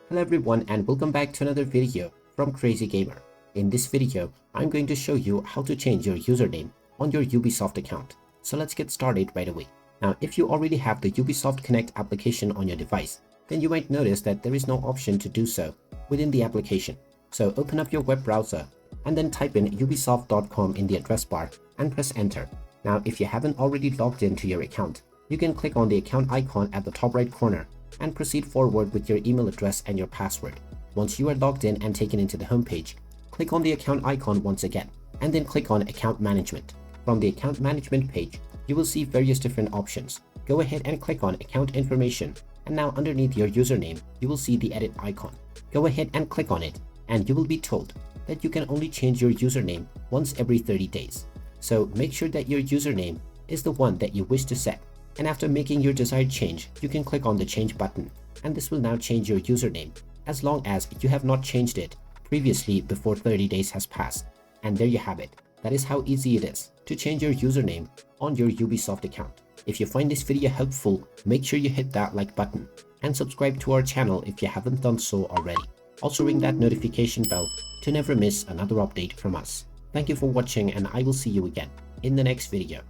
Hello everyone and welcome back to another video from Crazy Gamer. In this video, I'm going to show you how to change your username on your Ubisoft account. So let's get started right away. Now, if you already have the Ubisoft Connect application on your device, then you might notice that there is no option to do so within the application. So open up your web browser and then type in ubisoft.com in the address bar and press enter. Now, if you haven't already logged into your account, you can click on the account icon at the top right corner and proceed forward with your email address and your password. Once you are logged in and taken into the homepage, click on the account icon once again, and then click on Account Management. From the Account Management page, you will see various different options. Go ahead and click on Account Information, and now underneath your username, you will see the edit icon. Go ahead and click on it, and you will be told that you can only change your username once every 30 days. So make sure that your username is the one that you wish to set. And after making your desired change, you can click on the change button, and this will now change your username as long as you have not changed it previously before 30 days has passed. And there you have it. That is how easy it is to change your username on your Ubisoft account. If you find this video helpful, make sure you hit that like button and subscribe to our channel if you haven't done so already. Also ring that notification bell to never miss another update from us. Thank you for watching, and I will see you again in the next video.